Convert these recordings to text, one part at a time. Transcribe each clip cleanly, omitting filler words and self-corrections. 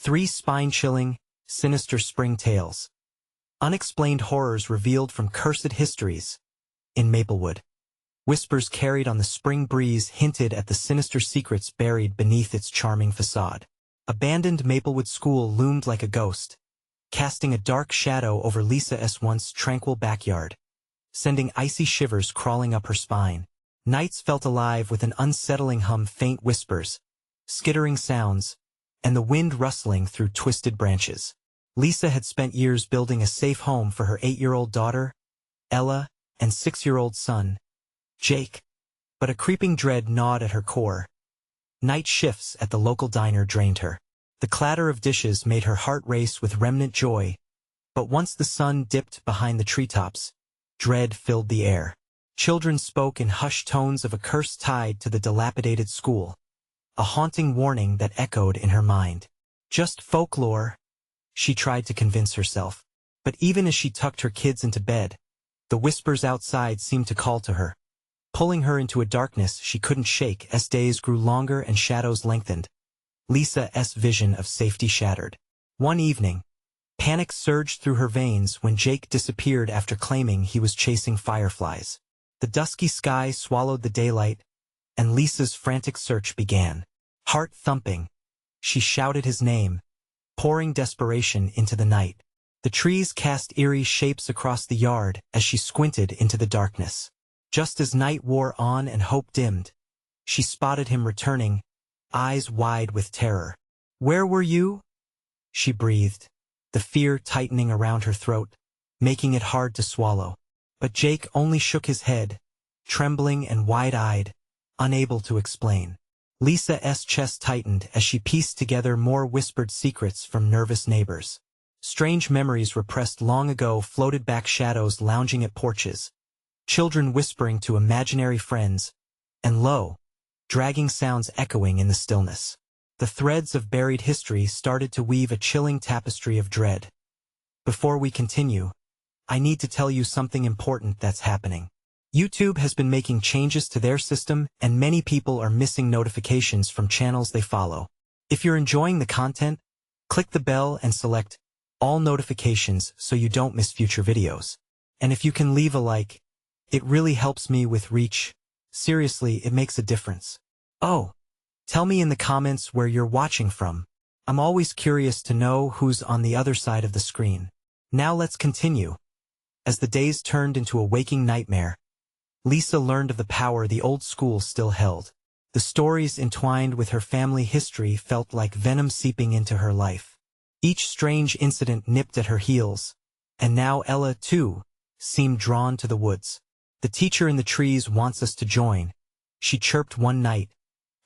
3 spine-chilling, sinister spring tales. Unexplained horrors revealed from cursed histories. In Maplewood. Whispers carried on the spring breeze hinted at the sinister secrets buried beneath its charming facade. Abandoned Maplewood School loomed like a ghost, casting a dark shadow over Lisa's once tranquil backyard, sending icy shivers crawling up her spine. Nights felt alive with an unsettling hum, faint whispers, skittering sounds, and the wind rustling through twisted branches. Lisa had spent years building a safe home for her 8-year-old daughter, Ella, and 6-year-old son, Jake. But a creeping dread gnawed at her core. Night shifts at the local diner drained her. The clatter of dishes made her heart race with remnant joy, but once the sun dipped behind the treetops, dread filled the air. Children spoke in hushed tones of a curse tied to the dilapidated school, a haunting warning that echoed in her mind. Just folklore, she tried to convince herself. But even as she tucked her kids into bed, the whispers outside seemed to call to her, pulling her into a darkness she couldn't shake as days grew longer and shadows lengthened. Lisa's vision of safety shattered. One evening, panic surged through her veins when Jake disappeared after claiming he was chasing fireflies. The dusky sky swallowed the daylight, and Lisa's frantic search began. Heart thumping, she shouted his name, pouring desperation into the night. The trees cast eerie shapes across the yard as she squinted into the darkness. Just as night wore on and hope dimmed, she spotted him returning, eyes wide with terror. "Where were you?" she breathed, the fear tightening around her throat, making it hard to swallow. But Jake only shook his head, trembling and wide-eyed, unable to explain. Lisa's chest tightened as she pieced together more whispered secrets from nervous neighbors. Strange memories repressed long ago floated back, shadows lounging at porches, children whispering to imaginary friends, and lo, dragging sounds echoing in the stillness. The threads of buried history started to weave a chilling tapestry of dread. Before we continue, I need to tell you something important that's happening. YouTube has been making changes to their system, and many people are missing notifications from channels they follow. If you're enjoying the content, click the bell and select all notifications so you don't miss future videos. And if you can leave a like, it really helps me with reach. Seriously, it makes a difference. Oh, tell me in the comments where you're watching from. I'm always curious to know who's on the other side of the screen. Now let's continue. As the days turned into a waking nightmare, Lisa learned of the power the old school still held. The stories entwined with her family history felt like venom seeping into her life. Each strange incident nipped at her heels, and now Ella, too, seemed drawn to the woods. "The teacher in the trees wants us to join," she chirped one night,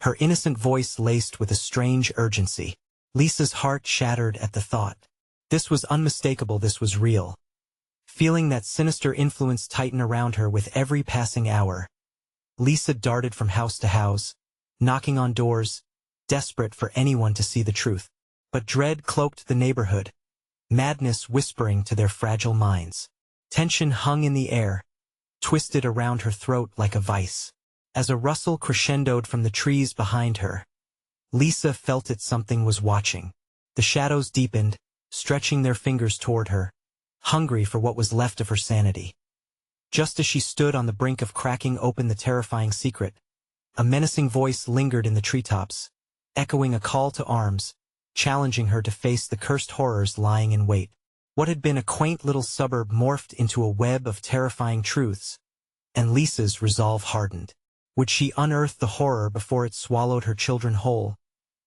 her innocent voice laced with a strange urgency. Lisa's heart shattered at the thought. This was unmistakable, this was real. Feeling that sinister influence tighten around her with every passing hour, Lisa darted from house to house, knocking on doors, desperate for anyone to see the truth. But dread cloaked the neighborhood, madness whispering to their fragile minds. Tension hung in the air, twisted around her throat like a vice. As a rustle crescendoed from the trees behind her, Lisa felt it, something was watching. The shadows deepened, stretching their fingers toward her, hungry for what was left of her sanity. Just as she stood on the brink of cracking open the terrifying secret, a menacing voice lingered in the treetops, echoing a call to arms, challenging her to face the cursed horrors lying in wait. What had been a quaint little suburb morphed into a web of terrifying truths, and Lisa's resolve hardened. Would she unearth the horror before it swallowed her children whole?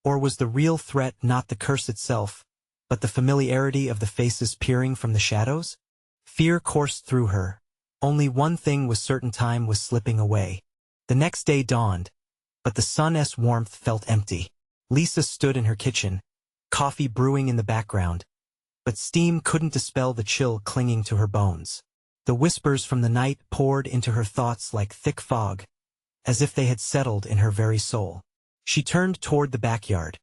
Or was the real threat not the curse itself, but the familiarity of the faces peering from the shadows? Fear coursed through her. Only one thing was certain: time was slipping away. The next day dawned, but the sun's warmth felt empty. Lisa stood in her kitchen, coffee brewing in the background, but steam couldn't dispel the chill clinging to her bones. The whispers from the night poured into her thoughts like thick fog, as if they had settled in her very soul. She turned toward the backyard,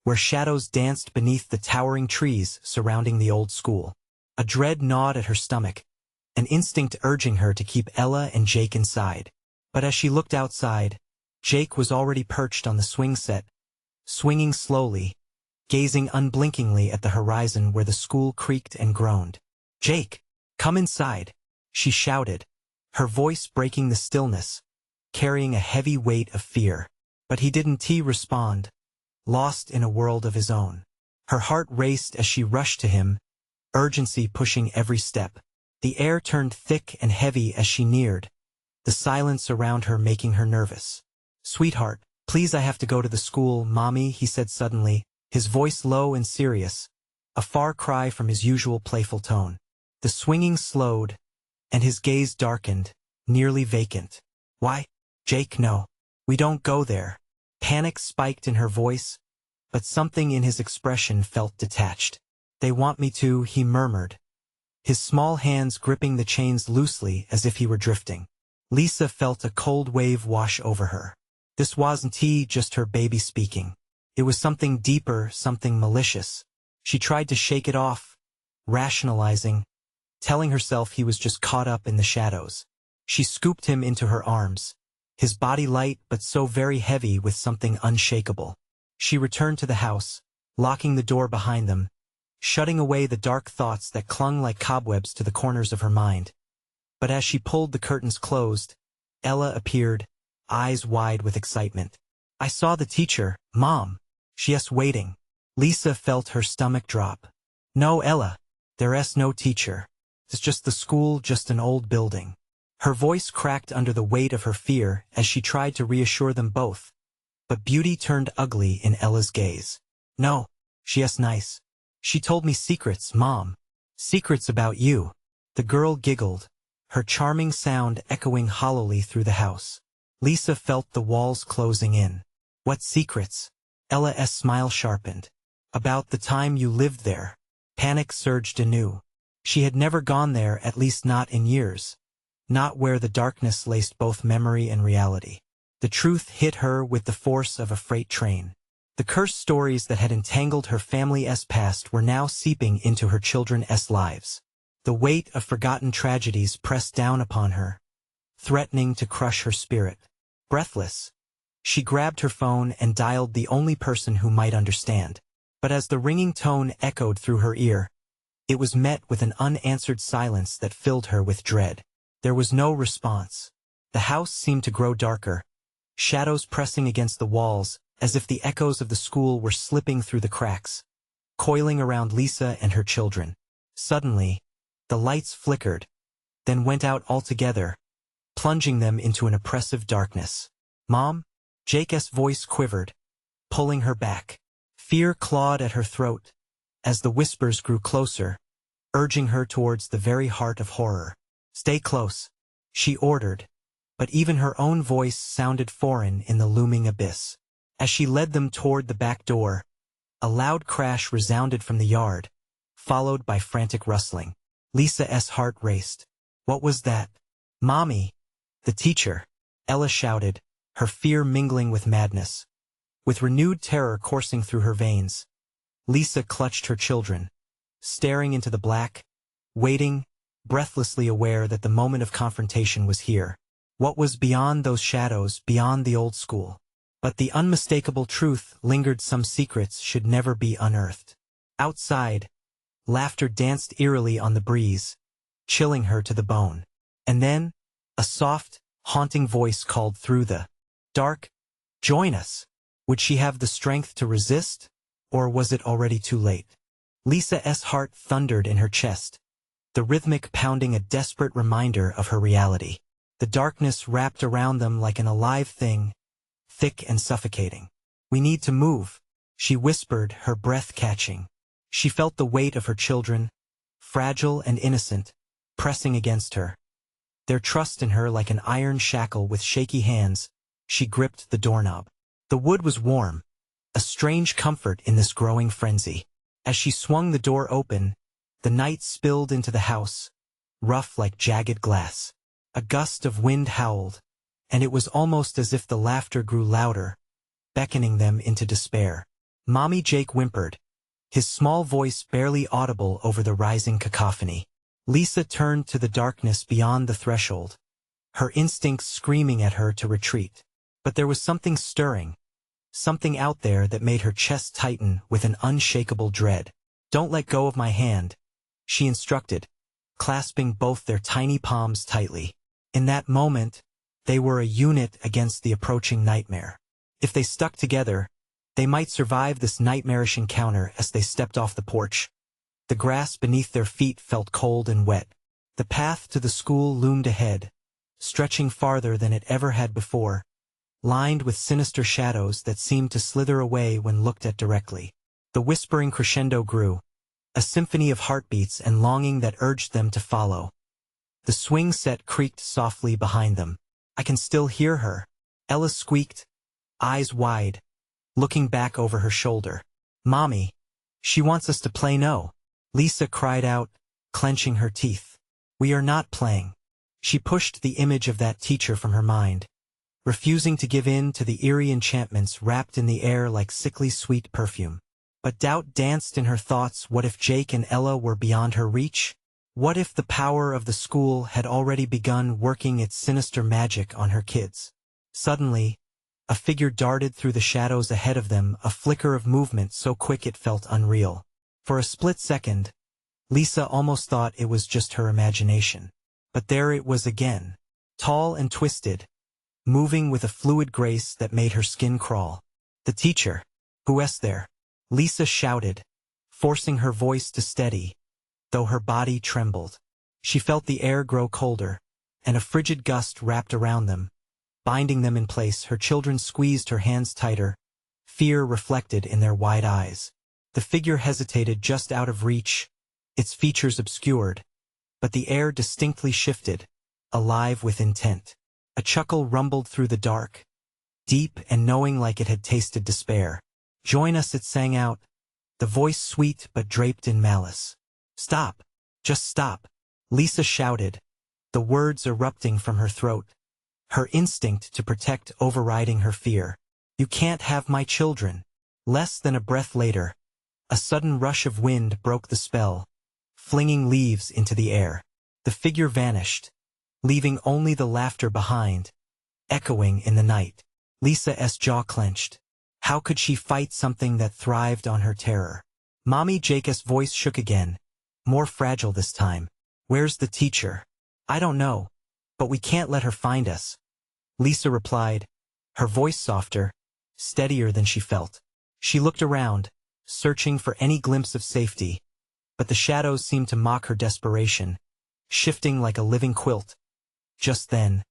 where shadows danced beneath the towering trees surrounding the old school. A dread gnawed at her stomach, an instinct urging her to keep Ella and Jake inside. But as she looked outside, Jake was already perched on the swing set, swinging slowly, gazing unblinkingly at the horizon where the school creaked and groaned. "Jake, come inside," she shouted, her voice breaking the stillness, carrying a heavy weight of fear. But he didn't respond, lost in a world of his own. Her heart raced as she rushed to him, urgency pushing every step. The air turned thick and heavy as she neared, the silence around her making her nervous. "Sweetheart, please, I have to go to the school, Mommy," he said suddenly, his voice low and serious, a far cry from his usual playful tone. The swinging slowed, and his gaze darkened, nearly vacant. "Why, Jake, no. We don't go there." Panic spiked in her voice, but something in his expression felt detached. "They want me to," he murmured, his small hands gripping the chains loosely as if he were drifting. Lisa felt a cold wave wash over her. This wasn't just her baby speaking. It was something deeper, something malicious. She tried to shake it off, rationalizing, telling herself he was just caught up in the shadows. She scooped him into her arms, his body light but so very heavy with something unshakable. She returned to the house, locking the door behind them, shutting away the dark thoughts that clung like cobwebs to the corners of her mind. But as she pulled the curtains closed, Ella appeared, eyes wide with excitement. "I saw the teacher, Mom." "She's waiting." Lisa felt her stomach drop. "No, Ella, there's no teacher. It's just the school, just an old building." Her voice cracked under the weight of her fear as she tried to reassure them both. But beauty turned ugly in Ella's gaze. "No, she's nice. She told me secrets, Mom. Secrets about you." The girl giggled, her charming sound echoing hollowly through the house. Lisa felt the walls closing in. "What secrets?" Ella's smile sharpened. "About the time you lived there." Panic surged anew. She had never gone there, at least not in years. Not where the darkness laced both memory and reality. The truth hit her with the force of a freight train. The cursed stories that had entangled her family's past were now seeping into her children's lives. The weight of forgotten tragedies pressed down upon her, threatening to crush her spirit. Breathless, she grabbed her phone and dialed the only person who might understand. But as the ringing tone echoed through her ear, it was met with an unanswered silence that filled her with dread. There was no response. The house seemed to grow darker, shadows pressing against the walls, as if the echoes of the school were slipping through the cracks, coiling around Lisa and her children. Suddenly, the lights flickered, then went out altogether, plunging them into an oppressive darkness. "Mom?" Jake's voice quivered, pulling her back. Fear clawed at her throat, as the whispers grew closer, urging her towards the very heart of horror. "Stay close," she ordered, but even her own voice sounded foreign in the looming abyss. As she led them toward the back door, a loud crash resounded from the yard, followed by frantic rustling. Lisa's heart raced. What was that? "Mommy!" "The teacher!" Ella shouted, her fear mingling with madness. With renewed terror coursing through her veins, Lisa clutched her children, staring into the black, waiting, breathlessly aware that the moment of confrontation was here. What was beyond those shadows, beyond the old school? But the unmistakable truth lingered: some secrets should never be unearthed. Outside, laughter danced eerily on the breeze, chilling her to the bone. And then, a soft, haunting voice called through the dark, "Join us!" Would she have the strength to resist, or was it already too late? Lisa's heart thundered in her chest, the rhythmic pounding a desperate reminder of her reality. The darkness wrapped around them like an alive thing, thick and suffocating. "We need to move," she whispered, her breath catching. She felt the weight of her children, fragile and innocent, pressing against her. Their trust in her like an iron shackle. With shaky hands, she gripped the doorknob. The wood was warm, a strange comfort in this growing frenzy. As she swung the door open, the night spilled into the house, rough like jagged glass. A gust of wind howled, and it was almost as if the laughter grew louder, beckoning them into despair. "Mommy!" Jake whimpered, his small voice barely audible over the rising cacophony. Lisa turned to the darkness beyond the threshold, her instincts screaming at her to retreat. But there was something stirring, something out there that made her chest tighten with an unshakable dread. "Don't let go of my hand," she instructed, clasping both their tiny palms tightly. In that moment, they were a unit against the approaching nightmare. If they stuck together, they might survive this nightmarish encounter. As they stepped off the porch, the grass beneath their feet felt cold and wet. The path to the school loomed ahead, stretching farther than it ever had before, lined with sinister shadows that seemed to slither away when looked at directly. The whispering crescendo grew, a symphony of heartbeats and longing that urged them to follow. The swing set creaked softly behind them. "I can still hear her," Ella squeaked, eyes wide, looking back over her shoulder. "Mommy, she wants us to play no," Lisa cried out, clenching her teeth. "We are not playing." She pushed the image of that teacher from her mind, refusing to give in to the eerie enchantments wrapped in the air like sickly sweet perfume. But doubt danced in her thoughts. What if Jake and Ella were beyond her reach? What if the power of the school had already begun working its sinister magic on her kids? Suddenly, a figure darted through the shadows ahead of them, a flicker of movement so quick it felt unreal. For a split second, Lisa almost thought it was just her imagination. But there it was again, tall and twisted, moving with a fluid grace that made her skin crawl. "The teacher. Who's there?" Lisa shouted, forcing her voice to steady, though her body trembled. She felt the air grow colder, and a frigid gust wrapped around them, binding them in place. Her children squeezed her hands tighter, fear reflected in their wide eyes. The figure hesitated just out of reach, its features obscured, but the air distinctly shifted, alive with intent. A chuckle rumbled through the dark, deep and knowing, like it had tasted despair. "Join us," it sang out, the voice sweet but draped in malice. "Stop! Just stop!" Lisa shouted, the words erupting from her throat, her instinct to protect overriding her fear. "You can't have my children." Less than a breath later, a sudden rush of wind broke the spell, flinging leaves into the air. The figure vanished, leaving only the laughter behind, echoing in the night. Lisa's jaw clenched. How could she fight something that thrived on her terror? "Mommy," Jake's voice shook again, more fragile this time. "Where's the teacher?" "I don't know, but we can't let her find us," Lisa replied, her voice softer, steadier than she felt. She looked around, searching for any glimpse of safety, but the shadows seemed to mock her desperation, shifting like a living quilt. Just then,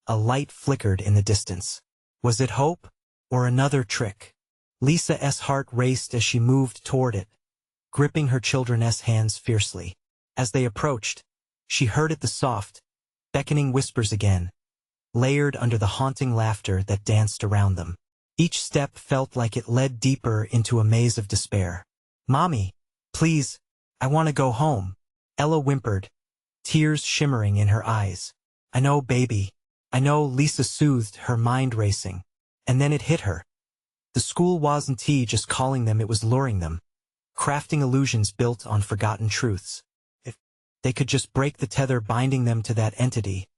a light flickered in the distance. Was it hope, or another trick? Lisa's heart raced as she moved toward it, gripping her children's hands fiercely. As they approached, she heard the soft, beckoning whispers again, layered under the haunting laughter that danced around them. Each step felt like it led deeper into a maze of despair. "Mommy, please, I want to go home," Ella whimpered, tears shimmering in her eyes. "I know, baby. I know," Lisa soothed, her mind racing. And then it hit her. The school wasn't just calling them, it was luring them, crafting illusions built on forgotten truths. If they could just break the tether binding them to that entity,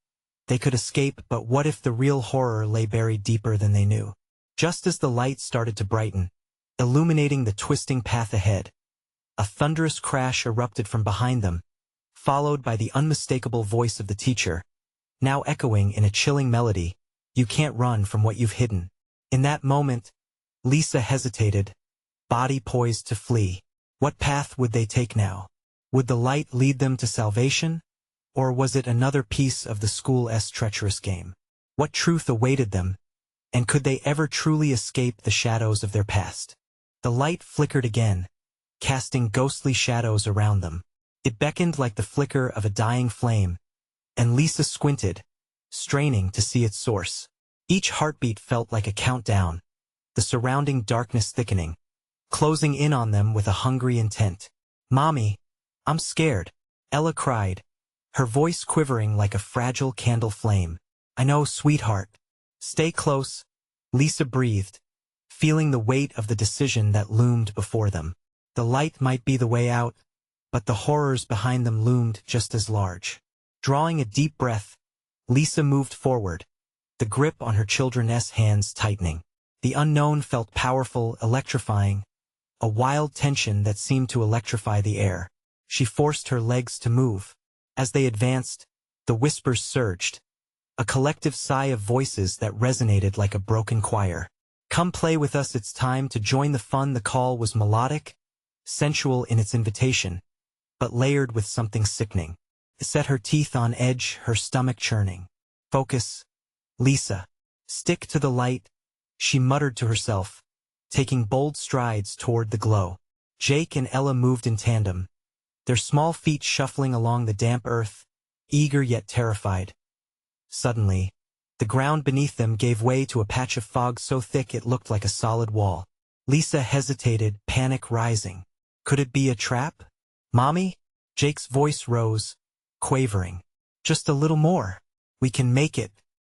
they could escape. But what if the real horror lay buried deeper than they knew? Just as the light started to brighten, illuminating the twisting path ahead, a thunderous crash erupted from behind them, followed by the unmistakable voice of the teacher, now echoing in a chilling melody, "You can't run from what you've hidden." In that moment, Lisa hesitated, body poised to flee. What path would they take now? Would the light lead them to salvation? Or was it another piece of the school's treacherous game? What truth awaited them? And could they ever truly escape the shadows of their past? The light flickered again, casting ghostly shadows around them. It beckoned like the flicker of a dying flame, and Lisa squinted, straining to see its source. Each heartbeat felt like a countdown, the surrounding darkness thickening, closing in on them with a hungry intent. "Mommy, I'm scared," Ella cried, her voice quivering like a fragile candle flame. "I know, sweetheart. Stay close," Lisa breathed, feeling the weight of the decision that loomed before them. The light might be the way out, but the horrors behind them loomed just as large. Drawing a deep breath, Lisa moved forward, the grip on her children's hands tightening. The unknown felt powerful, electrifying, a wild tension that seemed to electrify the air. She forced her legs to move. As they advanced, the whispers surged, a collective sigh of voices that resonated like a broken choir. Come play with us, it's time to join the fun. The call was melodic, sensual in its invitation, but layered with something sickening. It set her teeth on edge, her stomach churning. Focus, Lisa. Stick to the light, she muttered to herself, taking bold strides toward the glow. Jake and Ella moved in tandem, their small feet shuffling along the damp earth, eager yet terrified. Suddenly, the ground beneath them gave way to a patch of fog so thick it looked like a solid wall. Lisa hesitated, panic rising. Could it be a trap? Mommy? Jake's voice rose, quavering. Just a little more. We can make it,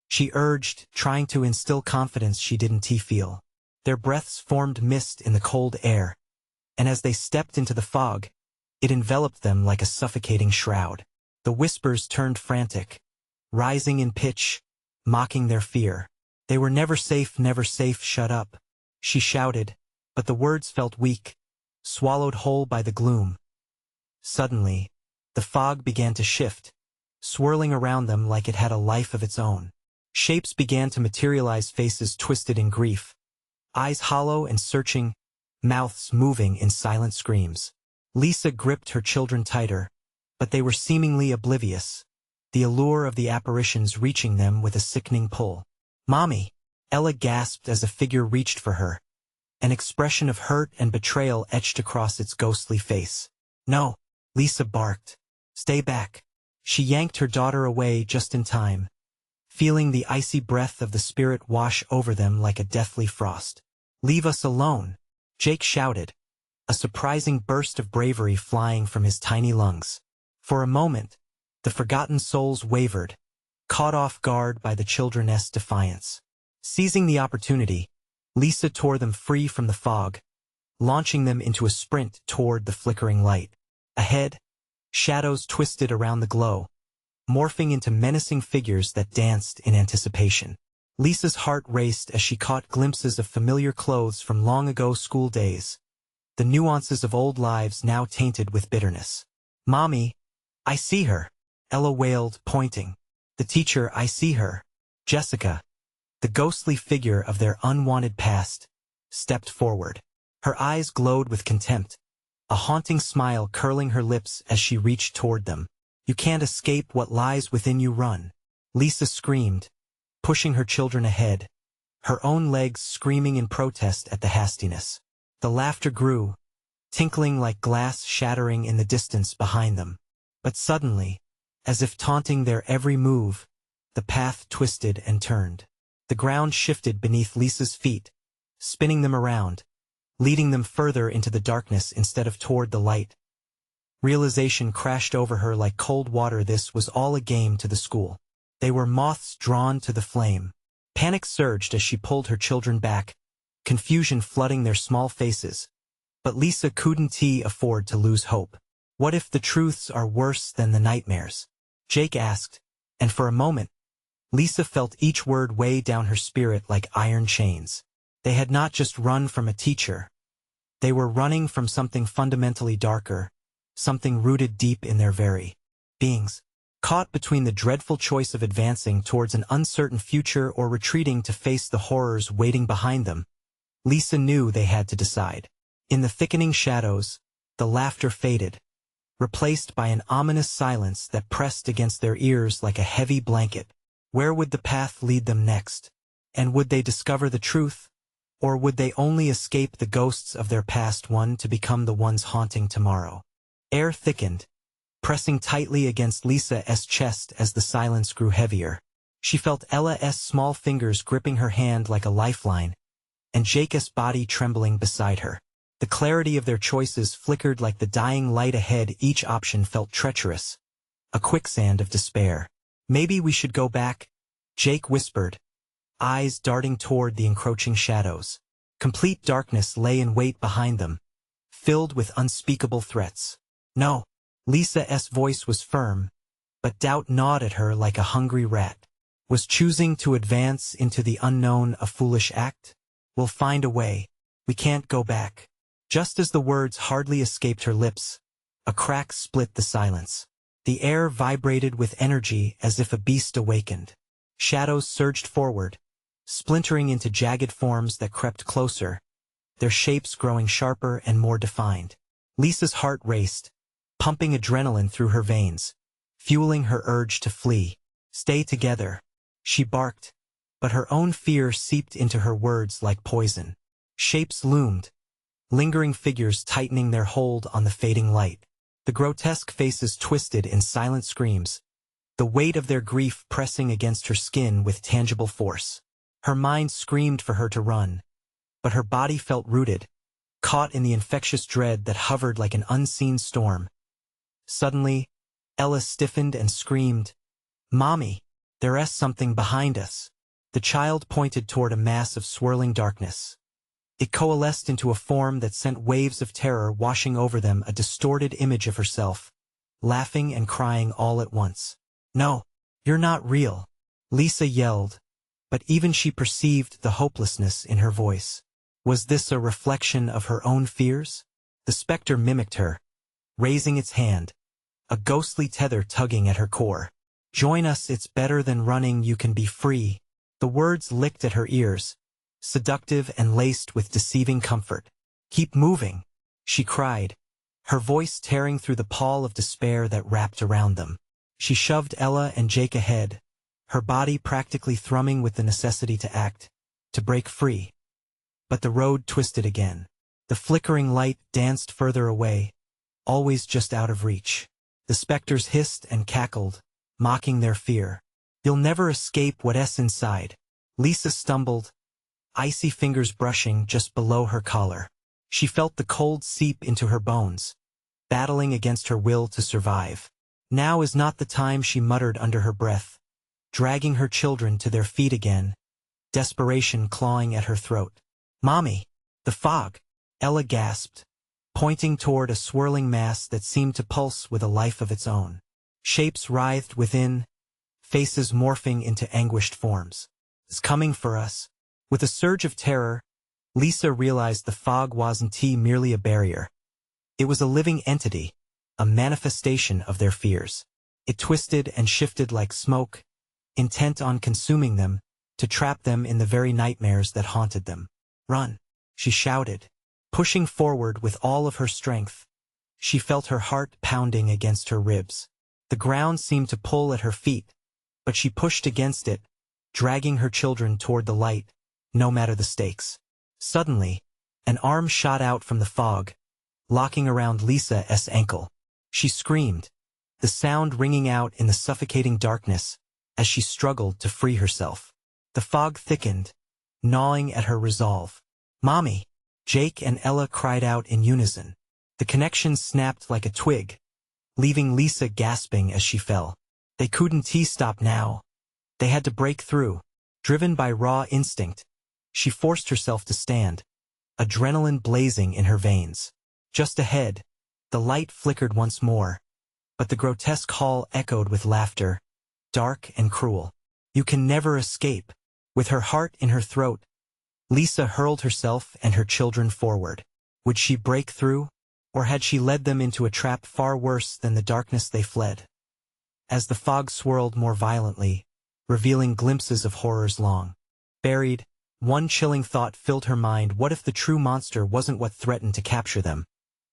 she urged, trying to instill confidence she didn't feel. Their breaths formed mist in the cold air, and as they stepped into the fog, it enveloped them like a suffocating shroud. The whispers turned frantic, rising in pitch, mocking their fear. They were never safe, shut up, she shouted, but the words felt weak, swallowed whole by the gloom. Suddenly, the fog began to shift, swirling around them like it had a life of its own. Shapes began to materialize, faces twisted in grief, eyes hollow and searching, mouths moving in silent screams. Lisa gripped her children tighter, but they were seemingly oblivious, the allure of the apparitions reaching them with a sickening pull. Mommy! Ella gasped as a figure reached for her, an expression of hurt and betrayal etched across its ghostly face. No! Lisa barked. Stay back. She yanked her daughter away just in time, feeling the icy breath of the spirit wash over them like a deathly frost. Leave us alone, Jake shouted, a surprising burst of bravery flying from his tiny lungs. For a moment, the forgotten souls wavered, caught off guard by the children's defiance. Seizing the opportunity, Lisa tore them free from the fog, launching them into a sprint toward the flickering light. Ahead, shadows twisted around the glow, morphing into menacing figures that danced in anticipation. Lisa's heart raced as she caught glimpses of familiar clothes from long ago school days, the nuances of old lives now tainted with bitterness. Mommy, I see her, Ella wailed, pointing. The teacher, I see her. Jessica, the ghostly figure of their unwanted past, stepped forward. Her eyes glowed with contempt, a haunting smile curling her lips as she reached toward them. You can't escape what lies within you. Run, Lisa screamed, pushing her children ahead, her own legs screaming in protest at the hastiness. The laughter grew, tinkling like glass shattering in the distance behind them. But suddenly, as if taunting their every move, the path twisted and turned. The ground shifted beneath Lisa's feet, spinning them around, leading them further into the darkness instead of toward the light. Realization crashed over her like cold water. This was all a game to the school. They were moths drawn to the flame. Panic surged as she pulled her children back, confusion flooding their small faces. But Lisa couldn't afford to lose hope. What if the truths are worse than the nightmares? Jake asked, and for a moment, Lisa felt each word weigh down her spirit like iron chains. They had not just run from a teacher. They were running from something fundamentally darker, something rooted deep in their very beings. Caught between the dreadful choice of advancing towards an uncertain future or retreating to face the horrors waiting behind them, Lisa knew they had to decide. In the thickening shadows, the laughter faded, replaced by an ominous silence that pressed against their ears like a heavy blanket. Where would the path lead them next? And would they discover the truth? Or would they only escape the ghosts of their past one to become the ones haunting tomorrow? Air thickened, pressing tightly against Lisa's chest as the silence grew heavier. She felt Ella's small fingers gripping her hand like a lifeline, and Jake's body trembling beside her. The clarity of their choices flickered like the dying light ahead. Each option felt treacherous, a quicksand of despair. Maybe we should go back, Jake whispered, eyes darting toward the encroaching shadows. Complete darkness lay in wait behind them, filled with unspeakable threats. No, Lisa's voice was firm, but doubt gnawed at her like a hungry rat. Was choosing to advance into the unknown a foolish act? We'll find a way. We can't go back. Just as the words hardly escaped her lips, a crack split the silence. The air vibrated with energy as if a beast awakened. Shadows surged forward, splintering into jagged forms that crept closer, their shapes growing sharper and more defined. Lisa's heart raced, pumping adrenaline through her veins, fueling her urge to flee. Stay together, she barked, but her own fear seeped into her words like poison. Shapes loomed, lingering figures tightening their hold on the fading light. The grotesque faces twisted in silent screams, the weight of their grief pressing against her skin with tangible force. Her mind screamed for her to run, but her body felt rooted, caught in the infectious dread that hovered like an unseen storm. Suddenly, Ella stiffened and screamed, "Mommy, there's something behind us." The child pointed toward a mass of swirling darkness. It coalesced into a form that sent waves of terror washing over them, a distorted image of herself, laughing and crying all at once. "No, you're not real," Lisa yelled, but even she perceived the hopelessness in her voice. Was this a reflection of her own fears? The specter mimicked her, raising its hand, a ghostly tether tugging at her core. "Join us, it's better than running, you can be free." The words licked at her ears, seductive and laced with deceiving comfort. "Keep moving," she cried, her voice tearing through the pall of despair that wrapped around them. She shoved Ella and Jake ahead, her body practically thrumming with the necessity to act, to break free. But the road twisted again. The flickering light danced further away, always just out of reach. The specters hissed and cackled, mocking their fear. "You'll never escape what's inside." Lisa stumbled, icy fingers brushing just below her collar. She felt the cold seep into her bones, battling against her will to survive. "Now is not the time," she muttered under her breath, dragging her children to their feet again, desperation clawing at her throat. "Mommy, the fog," Ella gasped, pointing toward a swirling mass that seemed to pulse with a life of its own. Shapes writhed within, faces morphing into anguished forms. "It's coming for us." With a surge of terror, Lisa realized the fog wasn't merely a barrier. It was a living entity, a manifestation of their fears. It twisted and shifted like smoke, intent on consuming them, to trap them in the very nightmares that haunted them. "Run," she shouted, pushing forward with all of her strength. She felt her heart pounding against her ribs. The ground seemed to pull at her feet, but she pushed against it, dragging her children toward the light, no matter the stakes. Suddenly, an arm shot out from the fog, locking around Lisa's ankle. She screamed, the sound ringing out in the suffocating darkness as she struggled to free herself. The fog thickened, gnawing at her resolve. "Mommy!" Jake and Ella cried out in unison. The connection snapped like a twig, leaving Lisa gasping as she fell. They couldn't stop now. They had to break through. Driven by raw instinct, she forced herself to stand, adrenaline blazing in her veins. Just ahead, the light flickered once more, but the grotesque hall echoed with laughter, dark and cruel. "You can never escape." With her heart in her throat, Lisa hurled herself and her children forward. Would she break through, or had she led them into a trap far worse than the darkness they fled? As the fog swirled more violently, revealing glimpses of horrors long buried, one chilling thought filled her mind: what if the true monster wasn't what threatened to capture them,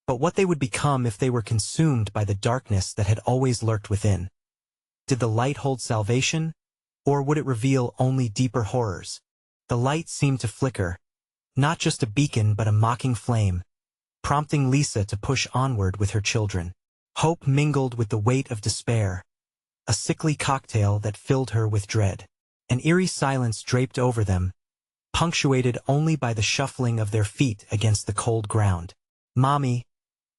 but what they would become if they were consumed by the darkness that had always lurked within? Did the light hold salvation, or would it reveal only deeper horrors? The light seemed to flicker, not just a beacon but a mocking flame, prompting Lisa to push onward with her children. Hope mingled with the weight of despair, a sickly cocktail that filled her with dread. An eerie silence draped over them, punctuated only by the shuffling of their feet against the cold ground. "Mommy,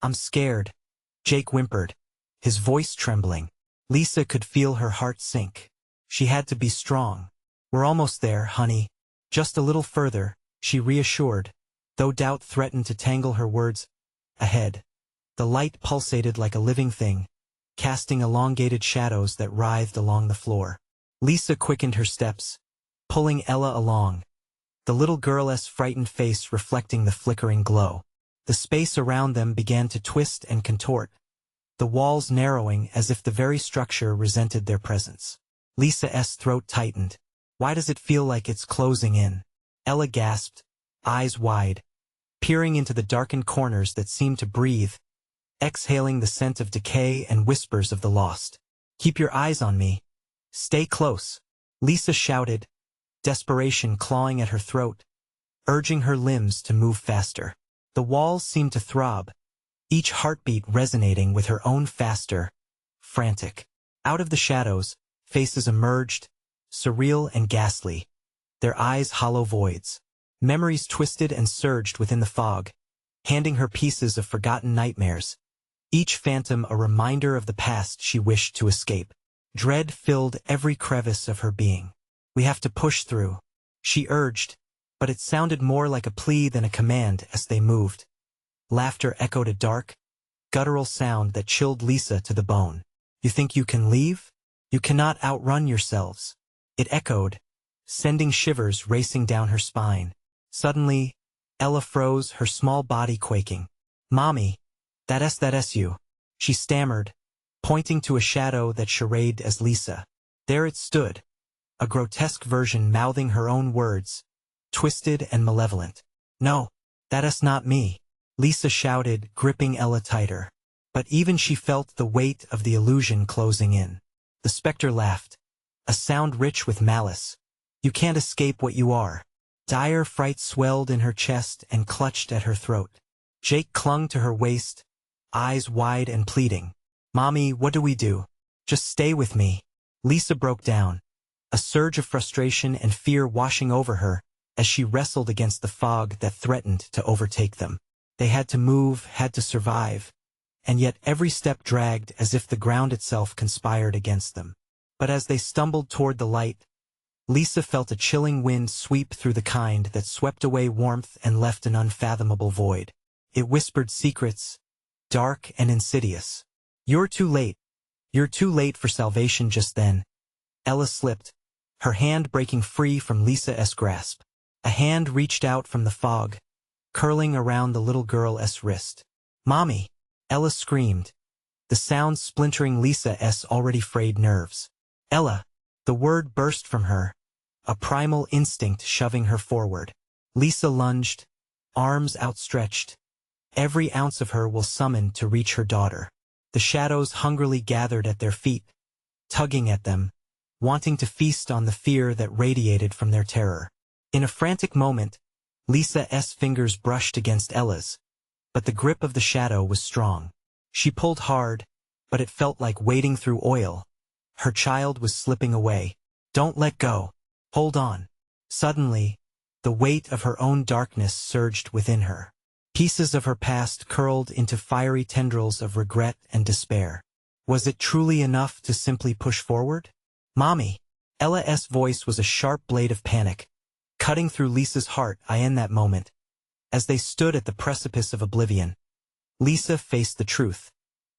I'm scared," Jake whimpered, his voice trembling. Lisa could feel her heart sink. She had to be strong. "We're almost there, honey. Just a little further," she reassured, though doubt threatened to tangle her words. Ahead, the light pulsated like a living thing, casting elongated shadows that writhed along the floor. Lisa quickened her steps, pulling Ella along, the little girl's frightened face reflecting the flickering glow. The space around them began to twist and contort, the walls narrowing as if the very structure resented their presence. Lisa's throat tightened. Why does it feel like it's closing in? Ella gasped, eyes wide, peering into the darkened corners that seemed to breathe, exhaling the scent of decay and whispers of the lost. Keep your eyes on me. Stay close. Lisa shouted, desperation clawing at her throat, urging her limbs to move faster. The walls seemed to throb, each heartbeat resonating with her own faster, frantic. Out of the shadows, faces emerged, surreal and ghastly, their eyes hollow voids. Memories twisted and surged within the fog, handing her pieces of forgotten nightmares, each phantom a reminder of the past she wished to escape. Dread filled every crevice of her being. We have to push through, she urged, but it sounded more like a plea than a command as they moved. Laughter echoed a dark, guttural sound that chilled Lisa to the bone. You think you can leave? You cannot outrun yourselves. It echoed, sending shivers racing down her spine. Suddenly, Ella froze, her small body quaking. Mommy, that's you. She stammered, pointing to a shadow that charaded as Lisa. There it stood, a grotesque version mouthing her own words, twisted and malevolent. No, that's not me, Lisa shouted, gripping Ella tighter. But even she felt the weight of the illusion closing in. The specter laughed, a sound rich with malice. You can't escape what you are. Dire fright swelled in her chest and clutched at her throat. Jake clung to her waist, eyes wide and pleading. Mommy, what do we do? Just stay with me. Lisa broke down, a surge of frustration and fear washing over her as she wrestled against the fog that threatened to overtake them. They had to move, had to survive, and yet every step dragged as if the ground itself conspired against them. But as they stumbled toward the light, Lisa felt a chilling wind sweep through the kind that swept away warmth and left an unfathomable void. It whispered secrets, dark and insidious. You're too late. You're too late for salvation. Just then, Ella slipped, her hand breaking free from Lisa's grasp. A hand reached out from the fog, curling around the little girl's wrist. Mommy! Ella screamed, the sound splintering Lisa's already frayed nerves. Ella! The word burst from her, a primal instinct shoving her forward. Lisa lunged, arms outstretched, every ounce of her will summoned to reach her daughter. The shadows hungrily gathered at their feet, tugging at them, wanting to feast on the fear that radiated from their terror. In a frantic moment, Lisa's fingers brushed against Ella's, but the grip of the shadow was strong. She pulled hard, but it felt like wading through oil. Her child was slipping away. Don't let go. Hold on. Suddenly, the weight of her own darkness surged within her. Pieces of her past curled into fiery tendrils of regret and despair. Was it truly enough to simply push forward? Mommy! Ella's voice was a sharp blade of panic, cutting through Lisa's heart. In that moment, as they stood at the precipice of oblivion, Lisa faced the truth.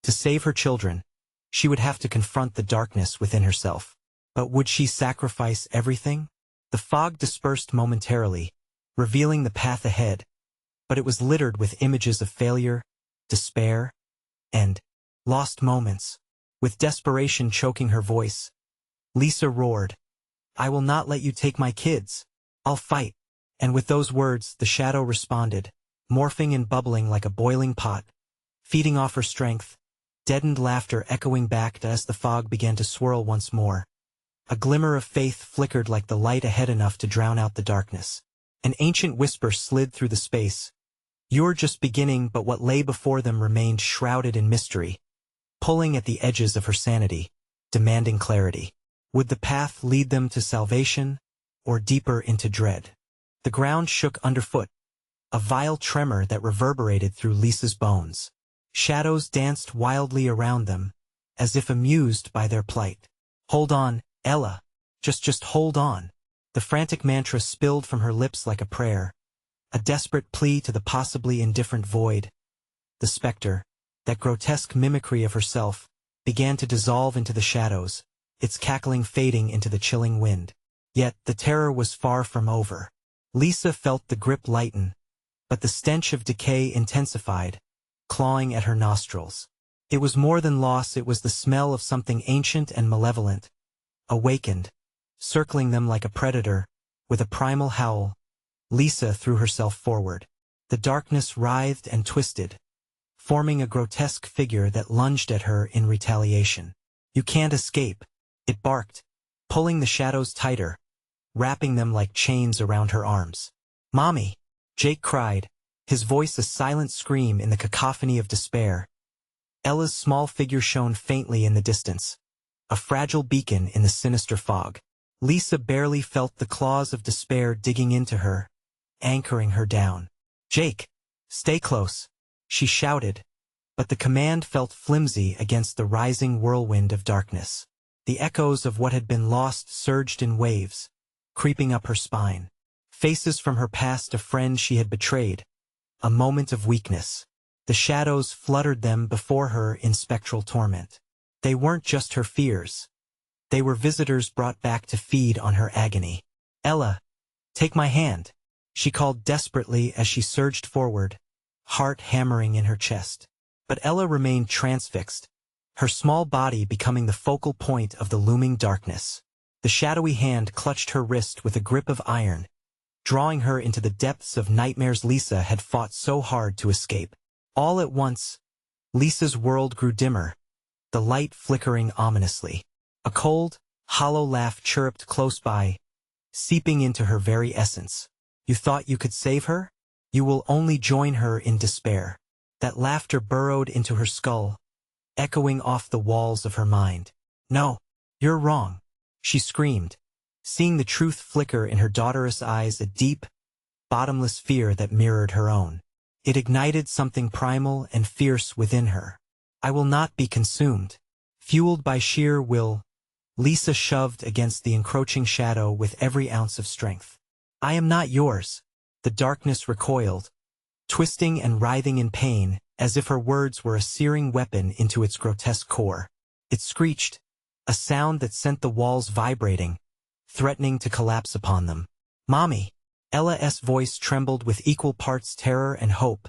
To save her children, she would have to confront the darkness within herself. But would she sacrifice everything? The fog dispersed momentarily, revealing the path ahead, but it was littered with images of failure, despair, and lost moments. With desperation choking her voice, Lisa roared, I will not let you take my kids. I'll fight. And with those words, the shadow responded, morphing and bubbling like a boiling pot, feeding off her strength, deadened laughter echoing back as the fog began to swirl once more. A glimmer of faith flickered like the light ahead enough to drown out the darkness. An ancient whisper slid through the space. You're just beginning, but what lay before them remained shrouded in mystery, pulling at the edges of her sanity, demanding clarity. Would the path lead them to salvation, or deeper into dread? The ground shook underfoot, a vile tremor that reverberated through Lisa's bones. Shadows danced wildly around them, as if amused by their plight. Hold on, Ella. Just hold on. The frantic mantra spilled from her lips like a prayer, a desperate plea to the possibly indifferent void. The specter, that grotesque mimicry of herself, began to dissolve into the shadows, its cackling fading into the chilling wind. Yet the terror was far from over. Lisa felt the grip lighten, but the stench of decay intensified, clawing at her nostrils. It was more than loss, it was the smell of something ancient and malevolent, awakened, circling them like a predator. With a primal howl, Lisa threw herself forward. The darkness writhed and twisted, forming a grotesque figure that lunged at her in retaliation. "You can't escape," it barked, pulling the shadows tighter, wrapping them like chains around her arms. "Mommy!" Jake cried, his voice a silent scream in the cacophony of despair. Ella's small figure shone faintly in the distance, a fragile beacon in the sinister fog. Lisa barely felt the claws of despair digging into her, anchoring her down. "Jake, stay close," she shouted, but the command felt flimsy against the rising whirlwind of darkness. The echoes of what had been lost surged in waves, creeping up her spine. Faces from her past, a friend she had betrayed, a moment of weakness. The shadows fluttered them before her in spectral torment. They weren't just her fears. They were visitors brought back to feed on her agony. "Ella, take my hand," she called desperately as she surged forward, heart hammering in her chest. But Ella remained transfixed, her small body becoming the focal point of the looming darkness. The shadowy hand clutched her wrist with a grip of iron, drawing her into the depths of nightmares Lisa had fought so hard to escape. All at once, Lisa's world grew dimmer, the light flickering ominously. A cold, hollow laugh chirruped close by, seeping into her very essence. "You thought you could save her? You will only join her in despair." That laughter burrowed into her skull, echoing off the walls of her mind. "No, you're wrong," she screamed, seeing the truth flicker in her daughter's eyes, a deep, bottomless fear that mirrored her own. It ignited something primal and fierce within her. "I will not be consumed." Fueled by sheer will, Lisa shoved against the encroaching shadow with every ounce of strength. "I am not yours." The darkness recoiled, twisting and writhing in pain, as if her words were a searing weapon into its grotesque core. It screeched, a sound that sent the walls vibrating, threatening to collapse upon them. "Mommy!" Ella's voice trembled with equal parts terror and hope,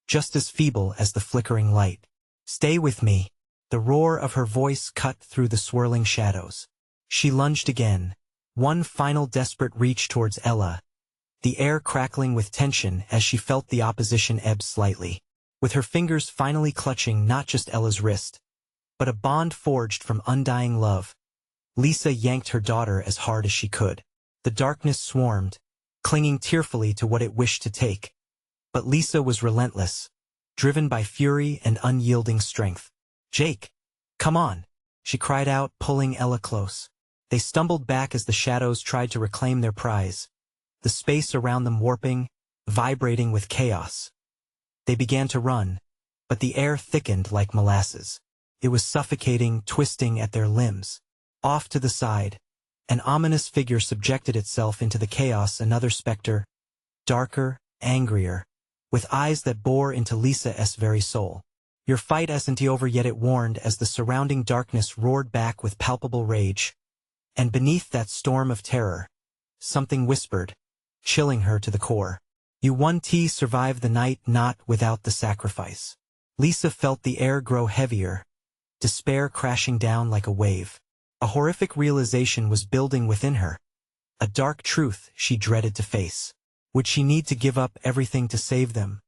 just as feeble as the flickering light. "Stay with me." The roar of her voice cut through the swirling shadows. She lunged again, one final desperate reach towards Ella, the air crackling with tension as she felt the opposition ebb slightly. With her fingers finally clutching not just Ella's wrist, but a bond forged from undying love, Lisa yanked her daughter as hard as she could. The darkness swarmed, clinging tearfully to what it wished to take. But Lisa was relentless, driven by fury and unyielding strength. "Jake, come on," she cried out, pulling Ella close. They stumbled back as the shadows tried to reclaim their prize, the space around them warping, vibrating with chaos. They began to run, but the air thickened like molasses. It was suffocating, twisting at their limbs. Off to the side, an ominous figure subjected itself into the chaos, another specter, darker, angrier, with eyes that bore into Lisa's very soul. "Your fight isn't over yet," it warned as the surrounding darkness roared back with palpable rage. And beneath that storm of terror, something whispered, chilling her to the core. "You won't survive the night, not without the sacrifice." Lisa felt the air grow heavier, despair crashing down like a wave. A horrific realization was building within her, a dark truth she dreaded to face. Would she need to give up everything to save them?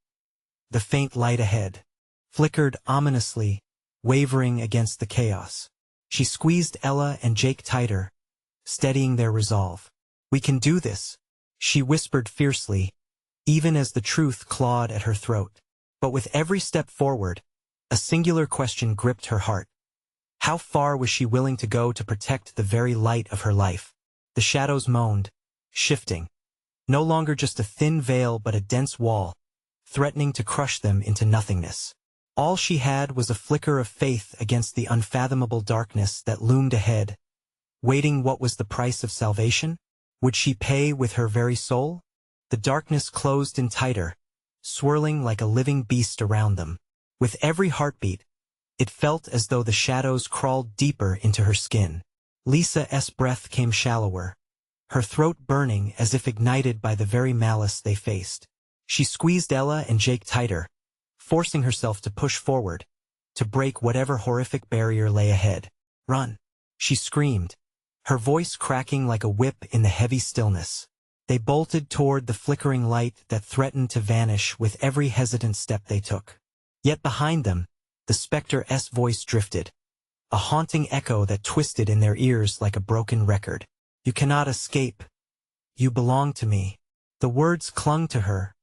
The faint light ahead flickered ominously, wavering against the chaos. She squeezed Ella and Jake tighter, steadying their resolve. "We can do this," she whispered fiercely, even as the truth clawed at her throat. But with every step forward, a singular question gripped her heart. How far was she willing to go to protect the very light of her life? The shadows moaned, shifting. No longer just a thin veil but a dense wall, threatening to crush them into nothingness. All she had was a flicker of faith against the unfathomable darkness that loomed ahead. Waiting, what was the price of salvation? Would she pay with her very soul? The darkness closed in tighter, swirling like a living beast around them. With every heartbeat, it felt as though the shadows crawled deeper into her skin. Lisa's breath came shallower, her throat burning as if ignited by the very malice they faced. She squeezed Ella and Jake tighter, forcing herself to push forward, to break whatever horrific barrier lay ahead. "Run!" she screamed, her voice cracking like a whip in the heavy stillness. They bolted toward the flickering light that threatened to vanish with every hesitant step they took. Yet behind them, the specter's voice drifted, a haunting echo that twisted in their ears like a broken record. "You cannot escape. You belong to me." The words clung to her,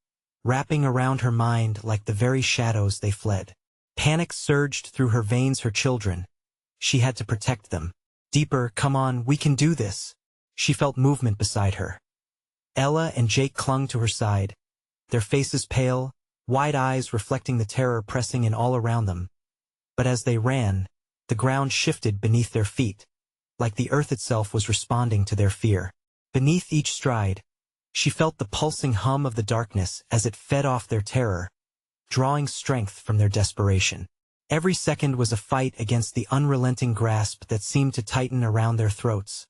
wrapping around her mind like the very shadows they fled. Panic surged through her veins. Her children. She had to protect them. "Deeper, come on, we can do this." She felt movement beside her. Ella and Jake clung to her side, their faces pale, wide eyes reflecting the terror pressing in all around them. But as they ran, the ground shifted beneath their feet, like the earth itself was responding to their fear. Beneath each stride, she felt the pulsing hum of the darkness as it fed off their terror, drawing strength from their desperation. Every second was a fight against the unrelenting grasp that seemed to tighten around their throats.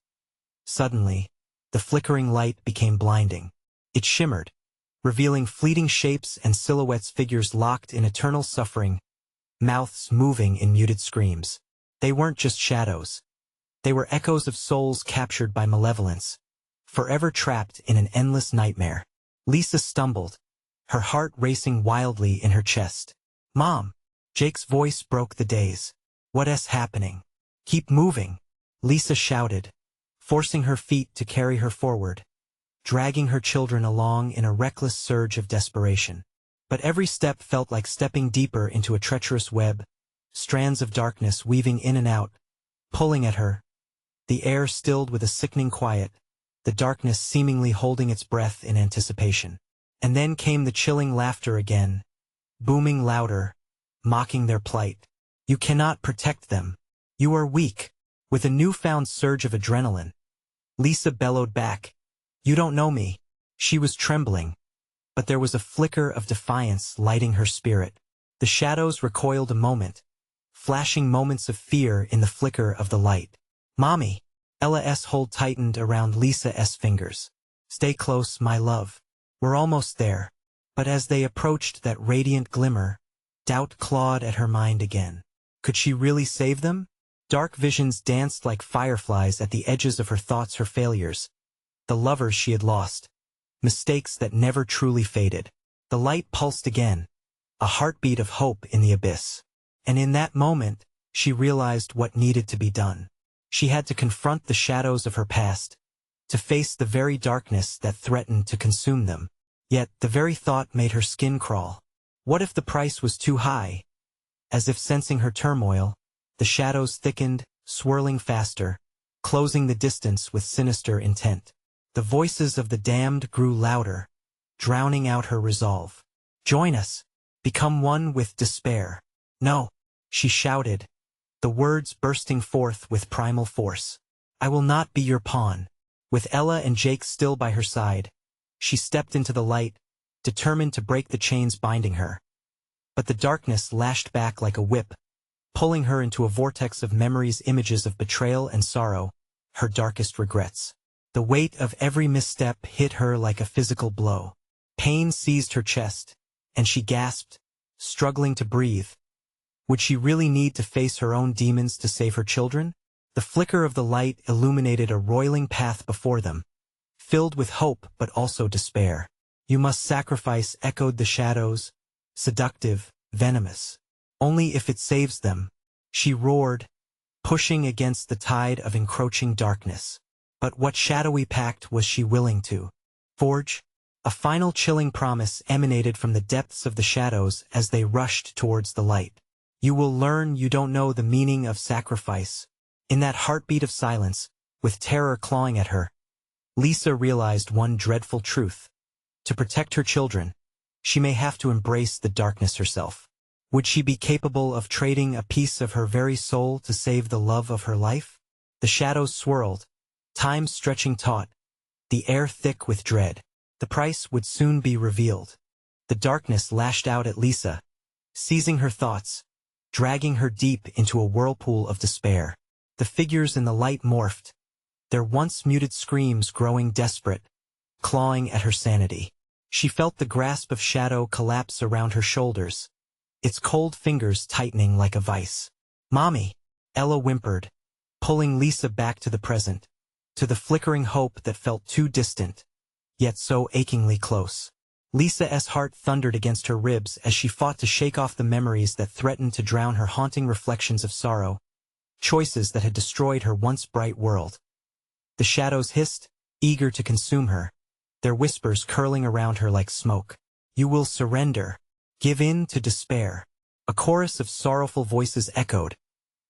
Suddenly, the flickering light became blinding. It shimmered, revealing fleeting shapes and silhouettes, figures locked in eternal suffering, mouths moving in muted screams. They weren't just shadows. They were echoes of souls captured by malevolence, forever trapped in an endless nightmare. Lisa stumbled, her heart racing wildly in her chest. "Mom!" Jake's voice broke the daze. "What's happening?" "Keep moving," Lisa shouted, forcing her feet to carry her forward, dragging her children along in a reckless surge of desperation. But every step felt like stepping deeper into a treacherous web, strands of darkness weaving in and out, pulling at her. The air stilled with a sickening quiet, the darkness seemingly holding its breath in anticipation. And then came the chilling laughter again, booming louder, mocking their plight. "You cannot protect them. You are weak." With a newfound surge of adrenaline, Lisa bellowed back, "You don't know me." She was trembling, but there was a flicker of defiance lighting her spirit. The shadows recoiled a moment, flashing moments of fear in the flicker of the light. "Mommy!" Ella's hold tightened around Lisa's fingers. "Stay close, my love. We're almost there." But as they approached that radiant glimmer, doubt clawed at her mind again. Could she really save them? Dark visions danced like fireflies at the edges of her thoughts, her failures, the lovers she had lost, mistakes that never truly faded. The light pulsed again, a heartbeat of hope in the abyss. And in that moment, she realized what needed to be done. She had to confront the shadows of her past, to face the very darkness that threatened to consume them. Yet, the very thought made her skin crawl. What if the price was too high? As if sensing her turmoil, the shadows thickened, swirling faster, closing the distance with sinister intent. The voices of the damned grew louder, drowning out her resolve. "Join us. Become one with despair." "No," she shouted, the words bursting forth with primal force. "I will not be your pawn." With Ella and Jake still by her side, she stepped into the light, determined to break the chains binding her. But the darkness lashed back like a whip, pulling her into a vortex of memories, images of betrayal and sorrow, her darkest regrets. The weight of every misstep hit her like a physical blow. Pain seized her chest, and she gasped, struggling to breathe. Would she really need to face her own demons to save her children? The flicker of the light illuminated a roiling path before them, filled with hope but also despair. "You must sacrifice," echoed the shadows, seductive, venomous. "Only if it saves them," she roared, pushing against the tide of encroaching darkness. But what shadowy pact was she willing to forge? A final chilling promise emanated from the depths of the shadows as they rushed towards the light. "You will learn you don't know the meaning of sacrifice." In that heartbeat of silence, with terror clawing at her, Lisa realized one dreadful truth. To protect her children, she may have to embrace the darkness herself. Would she be capable of trading a piece of her very soul to save the love of her life? The shadows swirled, time stretching taut, the air thick with dread. The price would soon be revealed. The darkness lashed out at Lisa, seizing her thoughts, dragging her deep into a whirlpool of despair. The figures in the light morphed, their once muted screams growing desperate, clawing at her sanity. She felt the grasp of shadow collapse around her shoulders, its cold fingers tightening like a vice. "Mommy," Ella whimpered, pulling Lisa back to the present, to the flickering hope that felt too distant, yet so achingly close. Lisa's heart thundered against her ribs as she fought to shake off the memories that threatened to drown her haunting reflections of sorrow, choices that had destroyed her once bright world. The shadows hissed, eager to consume her, their whispers curling around her like smoke. "You will surrender. Give in to despair." A chorus of sorrowful voices echoed,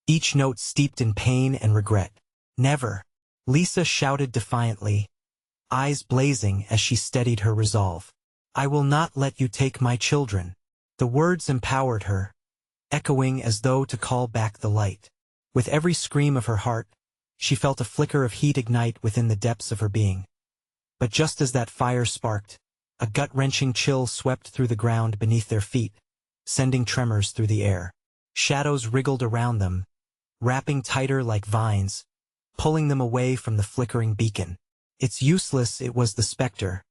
each note steeped in pain and regret. "Never," Lisa shouted defiantly, eyes blazing as she steadied her resolve. "I will not let you take my children." The words empowered her, echoing as though to call back the light. With every scream of her heart, she felt a flicker of heat ignite within the depths of her being. But just as that fire sparked, a gut-wrenching chill swept through the ground beneath their feet, sending tremors through the air. Shadows wriggled around them, wrapping tighter like vines, pulling them away from the flickering beacon. "It's useless," it was the specter,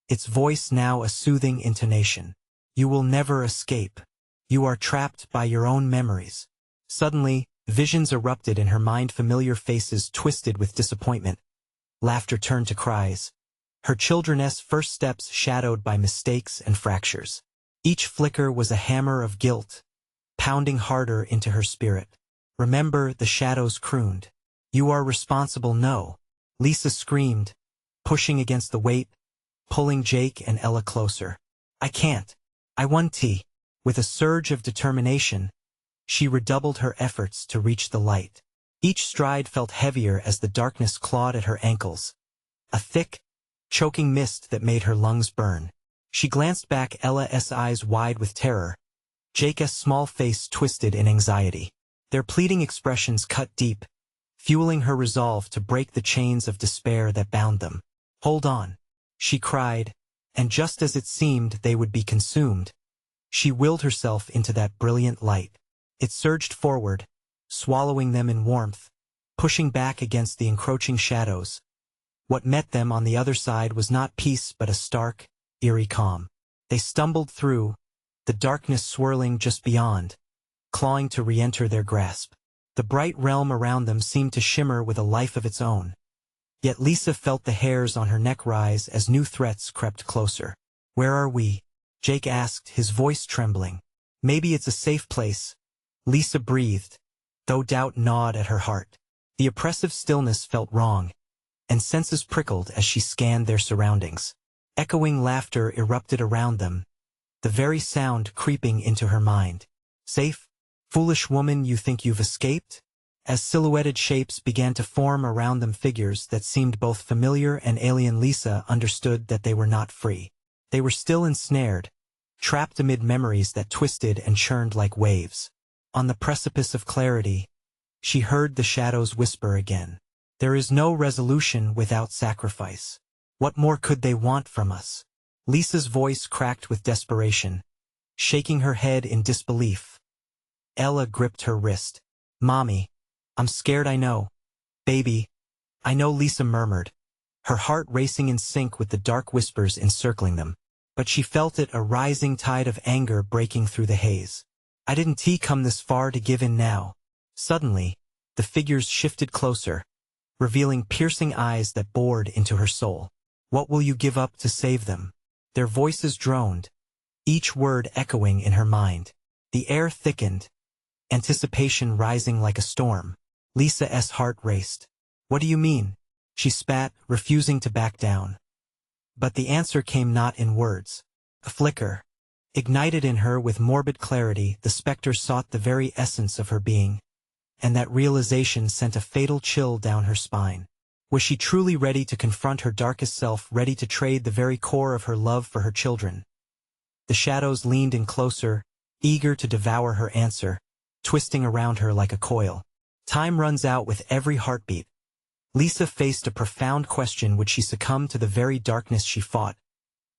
its voice now a soothing intonation. "You will never escape. You are trapped by your own memories." Suddenly, visions erupted in her mind, familiar faces twisted with disappointment. Laughter turned to cries. Her children's first steps shadowed by mistakes and fractures. Each flicker was a hammer of guilt, pounding harder into her spirit. "Remember," the shadows crooned. "You are responsible." "No," Lisa screamed, pushing against the weight, pulling Jake and Ella closer. "I can't. I want tea." With a surge of determination, she redoubled her efforts to reach the light. Each stride felt heavier as the darkness clawed at her ankles, a thick, choking mist that made her lungs burn. She glanced back, Ella's eyes wide with terror, Jake's small face twisted in anxiety. Their pleading expressions cut deep, fueling her resolve to break the chains of despair that bound them. "Hold on," she cried, and just as it seemed they would be consumed, she willed herself into that brilliant light. It surged forward, swallowing them in warmth, pushing back against the encroaching shadows. What met them on the other side was not peace but a stark, eerie calm. They stumbled through, the darkness swirling just beyond, clawing to re-enter their grasp. The bright realm around them seemed to shimmer with a life of its own. Yet Lisa felt the hairs on her neck rise as new threats crept closer. "Where are we?" Jake asked, his voice trembling. "Maybe it's a safe place," Lisa breathed, though doubt gnawed at her heart. The oppressive stillness felt wrong, and senses prickled as she scanned their surroundings. Echoing laughter erupted around them, the very sound creeping into her mind. "Safe? Foolish woman, you think you've escaped?" As silhouetted shapes began to form around them, figures that seemed both familiar and alien, Lisa understood that they were not free. They were still ensnared, trapped amid memories that twisted and churned like waves. On the precipice of clarity, she heard the shadows whisper again. "There is no resolution without sacrifice. What more could they want from us?" Lisa's voice cracked with desperation, shaking her head in disbelief. Ella gripped her wrist. "Mommy, I'm scared." "I know. Baby, I know," Lisa murmured, her heart racing in sync with the dark whispers encircling them. But she felt it, a rising tide of anger breaking through the haze. "I didn't come this far to give in now." Suddenly, the figures shifted closer, revealing piercing eyes that bored into her soul. "What will you give up to save them?" Their voices droned, each word echoing in her mind. The air thickened, anticipation rising like a storm. Lisa's heart raced. "What do you mean?" she spat, refusing to back down. But the answer came not in words. A flicker, ignited in her with morbid clarity, the specter sought the very essence of her being, and that realization sent a fatal chill down her spine. Was she truly ready to confront her darkest self, ready to trade the very core of her love for her children? The shadows leaned in closer, eager to devour her answer, twisting around her like a coil. Time runs out with every heartbeat. Lisa faced a profound question: would she succumb to the very darkness she fought,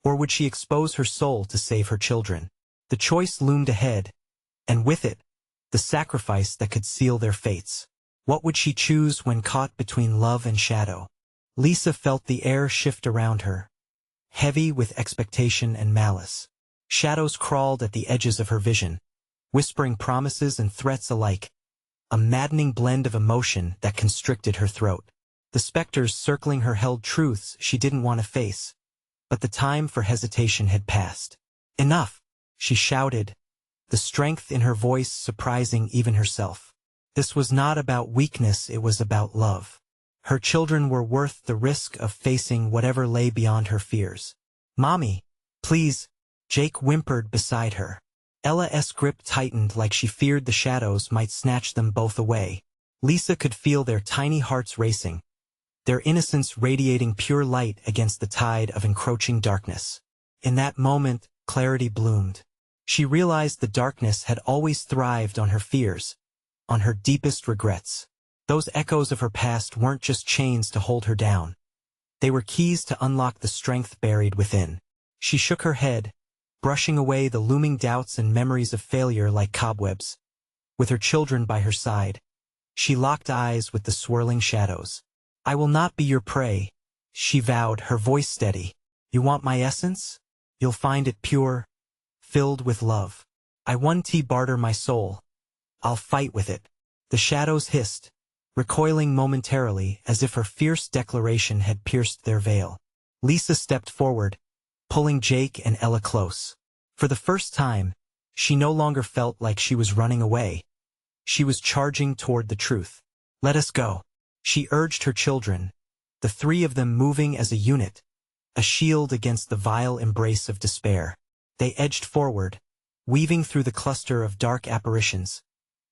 or would she expose her soul to save her children? The choice loomed ahead, and with it, the sacrifice that could seal their fates. What would she choose when caught between love and shadow? Lisa felt the air shift around her, heavy with expectation and malice. Shadows crawled at the edges of her vision, whispering promises and threats alike, a maddening blend of emotion that constricted her throat. The specters circling her held truths she didn't want to face, but the time for hesitation had passed. "Enough!" she shouted, the strength in her voice surprising even herself. This was not about weakness, it was about love. Her children were worth the risk of facing whatever lay beyond her fears. "Mommy, please," Jake whimpered beside her. Ella's grip tightened like she feared the shadows might snatch them both away. Lisa could feel their tiny hearts racing, their innocence radiating pure light against the tide of encroaching darkness. In that moment, clarity bloomed. She realized the darkness had always thrived on her fears, on her deepest regrets. Those echoes of her past weren't just chains to hold her down. They were keys to unlock the strength buried within. She shook her head, brushing away the looming doubts and memories of failure like cobwebs. With her children by her side, she locked eyes with the swirling shadows. "I will not be your prey," she vowed, her voice steady. "You want my essence? You'll find it pure, filled with love. I won't barter my soul. I'll fight with it." The shadows hissed, recoiling momentarily as if her fierce declaration had pierced their veil. Lisa stepped forward, pulling Jake and Ella close. For the first time, she no longer felt like she was running away. She was charging toward the truth. "Let us go," she urged her children, the three of them moving as a unit, a shield against the vile embrace of despair. They edged forward, weaving through the cluster of dark apparitions,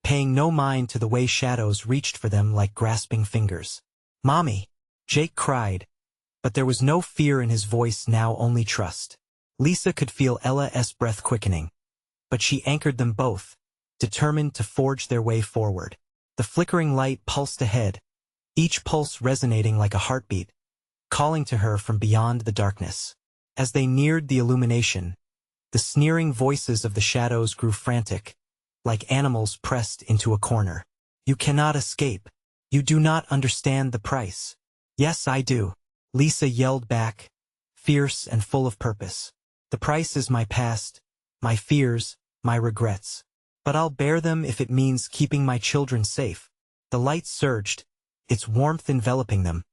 paying no mind to the way shadows reached for them like grasping fingers. "Mommy!" Jake cried, but there was no fear in his voice now, only trust. Lisa could feel Ella's breath quickening, but she anchored them both, determined to forge their way forward. The flickering light pulsed ahead, each pulse resonating like a heartbeat, calling to her from beyond the darkness. As they neared the illumination, the sneering voices of the shadows grew frantic, like animals pressed into a corner. "You cannot escape. You do not understand the price." "Yes, I do," Lisa yelled back, fierce and full of purpose. "The price is my past, my fears, my regrets. But I'll bear them if it means keeping my children safe." The light surged, its warmth enveloping them,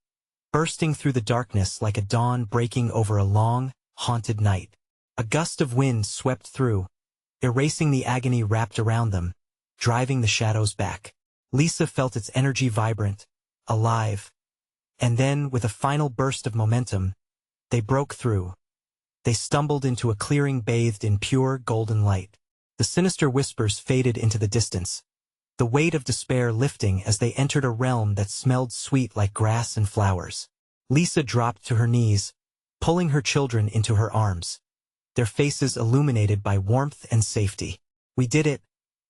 bursting through the darkness like a dawn breaking over a long, haunted night. A gust of wind swept through, erasing the agony wrapped around them, driving the shadows back. Lisa felt its energy vibrant, alive. And then, with a final burst of momentum, they broke through. They stumbled into a clearing bathed in pure, golden light. The sinister whispers faded into the distance, the weight of despair lifting as they entered a realm that smelled sweet like grass and flowers. Lisa dropped to her knees, pulling her children into her arms, their faces illuminated by warmth and safety. "We did it,"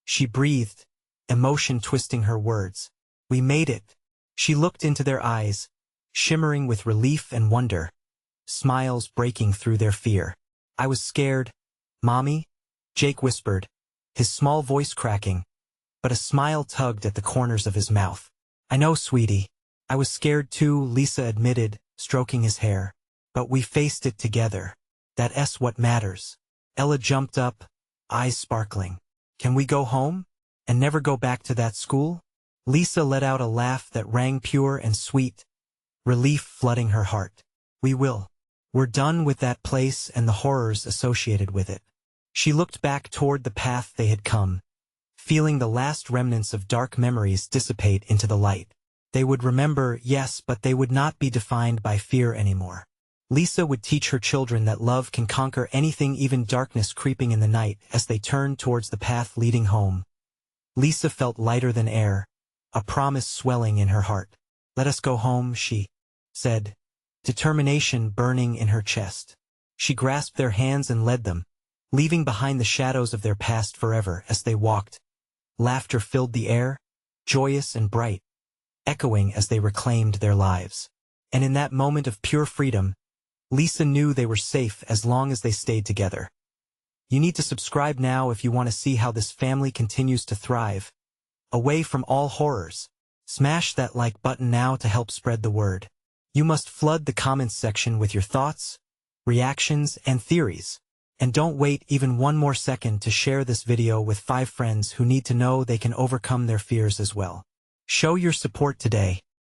she breathed, emotion twisting her words. "We made it." She looked into their eyes, shimmering with relief and wonder, smiles breaking through their fear. "I was scared, Mommy," Jake whispered, his small voice cracking, but a smile tugged at the corners of his mouth. "I know, sweetie. I was scared too," Lisa admitted, stroking his hair. "But we faced it together. That's what matters." Ella jumped up, eyes sparkling. "Can we go home? And never go back to that school?" Lisa let out a laugh that rang pure and sweet, relief flooding her heart. "We will. We're done with that place and the horrors associated with it." She looked back toward the path they had come, feeling the last remnants of dark memories dissipate into the light. They would remember, yes, but they would not be defined by fear anymore. Lisa would teach her children that love can conquer anything, even darkness creeping in the night. As they turned towards the path leading home, Lisa felt lighter than air, a promise swelling in her heart. "Let us go home," she said, determination burning in her chest. She grasped their hands and led them, leaving behind the shadows of their past forever. As they walked, laughter filled the air, joyous and bright, echoing as they reclaimed their lives. And in that moment of pure freedom, Lisa knew they were safe as long as they stayed together. You need to subscribe now if you want to see how this family continues to thrive, away from all horrors. Smash that like button now to help spread the word. You must flood the comments section with your thoughts, reactions, and theories. And don't wait even one more second to share this video with 5 friends who need to know they can overcome their fears as well. Show your support today.